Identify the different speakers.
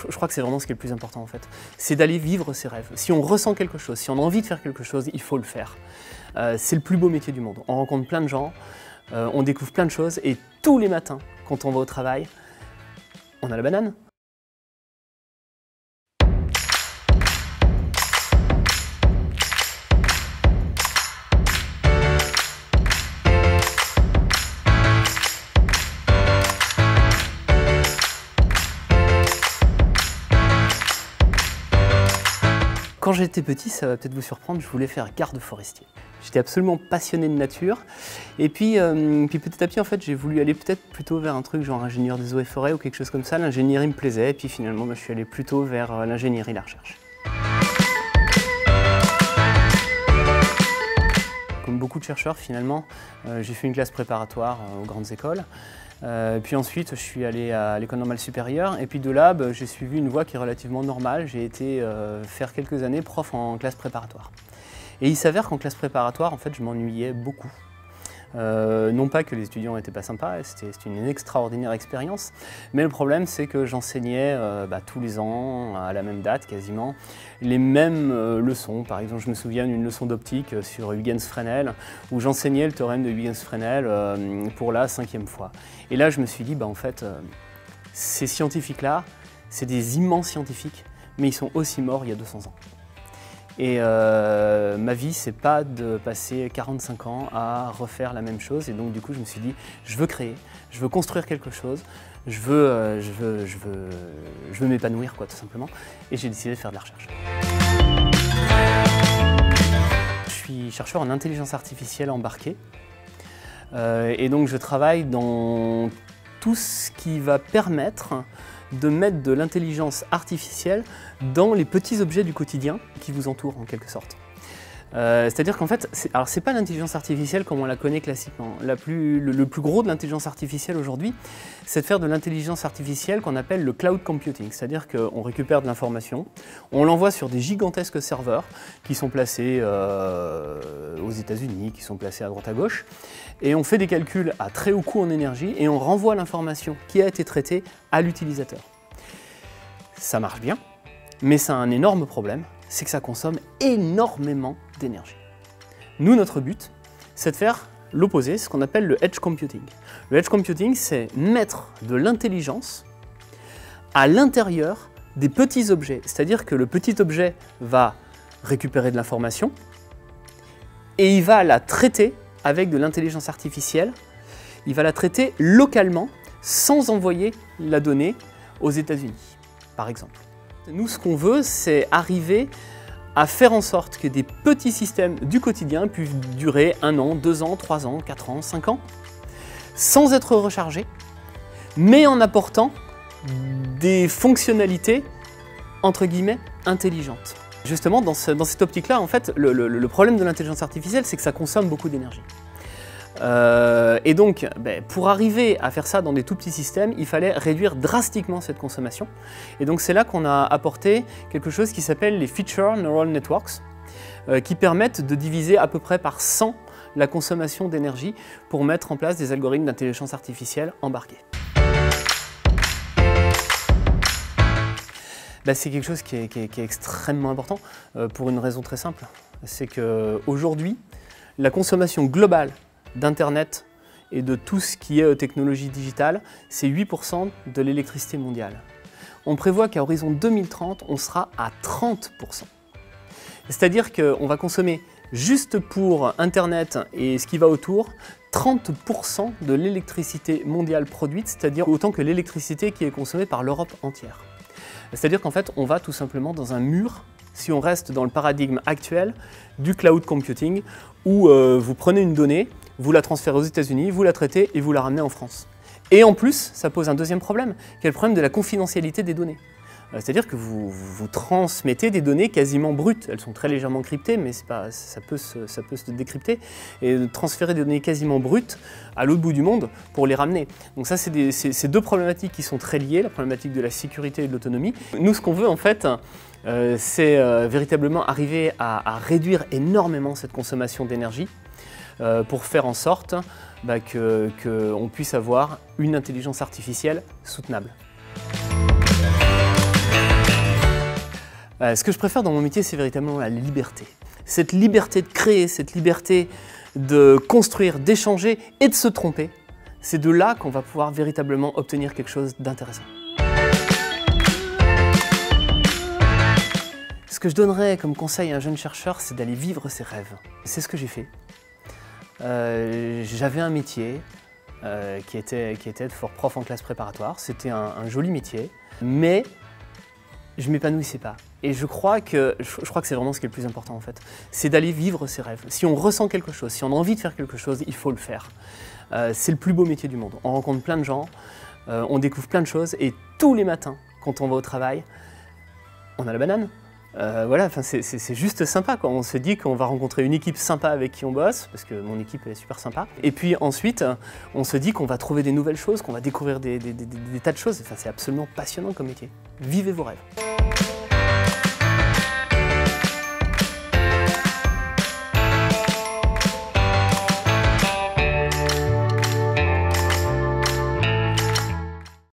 Speaker 1: je crois que c'est vraiment ce qui est le plus important en fait. C'est d'aller vivre ses rêves. Si on ressent quelque chose, si on a envie de faire quelque chose, il faut le faire. C'est le plus beau métier du monde. On rencontre plein de gens, on découvre plein de choses et tous les matins, quand on va au travail, on a la banane. Quand j'étais petit, ça va peut-être vous surprendre, je voulais faire garde forestier. J'étais absolument passionné de nature. Et puis petit à petit, en fait, j'ai voulu aller peut-être plutôt vers un truc genre ingénieur des eaux et forêts ou quelque chose comme ça. L'ingénierie me plaisait. Et puis finalement, je suis allé plutôt vers l'ingénierie et la recherche. Comme beaucoup de chercheurs, finalement, j'ai fait une classe préparatoire aux grandes écoles. Puis ensuite, je suis allé à l'école normale supérieure et puis de là, j'ai suivi une voie qui est relativement normale. J'ai été faire quelques années prof en classe préparatoire. Et il s'avère qu'en classe préparatoire, en fait, je m'ennuyais beaucoup. Non pas que les étudiants n'étaient pas sympas, c'était une extraordinaire expérience, mais le problème c'est que j'enseignais tous les ans, à la même date quasiment, les mêmes leçons. Par exemple, je me souviens d'une leçon d'optique sur Huygens-Fresnel, où j'enseignais le théorème de Huygens-Fresnel pour la 5e fois. Et là je me suis dit, en fait, ces scientifiques-là, c'est des immenses scientifiques, mais ils sont aussi morts il y a 200 ans. Et ma vie, c'est pas de passer 45 ans à refaire la même chose. Et donc du coup, je me suis dit, je veux créer, je veux construire quelque chose, je veux m'épanouir, quoi, tout simplement. Et j'ai décidé de faire de la recherche. Je suis chercheur en intelligence artificielle embarquée. Et donc je travaille dans tout ce qui va permettre de mettre de l'intelligence artificielle dans les petits objets du quotidien qui vous entourent en quelque sorte. C'est-à-dire qu'en fait, c'est pas l'intelligence artificielle comme on la connaît classiquement. Le plus gros de l'intelligence artificielle aujourd'hui, c'est de faire de l'intelligence artificielle qu'on appelle le cloud computing. C'est-à-dire qu'on récupère de l'information, on l'envoie sur des gigantesques serveurs qui sont placés aux États-Unis, qui sont placés à droite à gauche, et on fait des calculs à très haut coût en énergie et on renvoie l'information qui a été traitée à l'utilisateur. Ça marche bien, mais ça a un énorme problème, c'est que ça consomme énormément d'énergie. Nous, notre but, c'est de faire l'opposé, ce qu'on appelle le edge computing. Le edge computing, c'est mettre de l'intelligence à l'intérieur des petits objets. C'est-à-dire que le petit objet va récupérer de l'information et il va la traiter avec de l'intelligence artificielle. Il va la traiter localement sans envoyer la donnée aux États-Unis, par exemple. Nous, ce qu'on veut, c'est arriver à faire en sorte que des petits systèmes du quotidien puissent durer 1 an, 2 ans, 3 ans, 4 ans, 5 ans, sans être rechargés, mais en apportant des fonctionnalités, entre guillemets, intelligentes. Justement, dans cette optique-là, en fait, le problème de l'intelligence artificielle, c'est que ça consomme beaucoup d'énergie. Et donc, pour arriver à faire ça dans des tout petits systèmes, il fallait réduire drastiquement cette consommation. Et donc c'est là qu'on a apporté quelque chose qui s'appelle les Feature Neural Networks, qui permettent de diviser à peu près par 100 la consommation d'énergie pour mettre en place des algorithmes d'intelligence artificielle embarqués. C'est quelque chose qui est extrêmement important pour une raison très simple. C'est qu'aujourd'hui, la consommation globale d'Internet et de tout ce qui est technologie digitale, c'est 8% de l'électricité mondiale. On prévoit qu'à horizon 2030, on sera à 30%. C'est-à-dire qu'on va consommer juste pour Internet et ce qui va autour, 30% de l'électricité mondiale produite, c'est-à-dire autant que l'électricité qui est consommée par l'Europe entière. C'est-à-dire qu'en fait, on va tout simplement dans un mur, si on reste dans le paradigme actuel du cloud computing, où vous prenez une donnée, vous la transférez aux États-Unis, vous la traitez et vous la ramenez en France. Et en plus, ça pose un deuxième problème, qui est le problème de la confidentialité des données. C'est-à-dire que vous transmettez des données quasiment brutes. Elles sont très légèrement cryptées, mais ça peut se décrypter. Et transférer des données quasiment brutes à l'autre bout du monde pour les ramener. Donc ça, c'est deux problématiques qui sont très liées, la problématique de la sécurité et de l'autonomie. Nous, ce qu'on veut en fait, c'est véritablement arriver à réduire énormément cette consommation d'énergie pour faire en sorte qu'on puisse avoir une intelligence artificielle soutenable. Ce que je préfère dans mon métier, c'est véritablement la liberté. Cette liberté de créer, cette liberté de construire, d'échanger et de se tromper, c'est de là qu'on va pouvoir véritablement obtenir quelque chose d'intéressant. Ce que je donnerais comme conseil à un jeune chercheur, c'est d'aller vivre ses rêves. C'est ce que j'ai fait. J'avais un métier qui était de prof en classe préparatoire. C'était un joli métier, mais je ne m'épanouissais pas. Et je crois que c'est vraiment ce qui est le plus important en fait. C'est d'aller vivre ses rêves. Si on ressent quelque chose, si on a envie de faire quelque chose, il faut le faire. C'est le plus beau métier du monde. On rencontre plein de gens, on découvre plein de choses et tous les matins, quand on va au travail, on a la banane. Voilà, c'est juste sympa, quoi. On se dit qu'on va rencontrer une équipe sympa avec qui on bosse, parce que mon équipe est super sympa. Et puis ensuite, on se dit qu'on va trouver des nouvelles choses, qu'on va découvrir des tas de choses. Enfin, c'est absolument passionnant comme métier. Vivez vos rêves.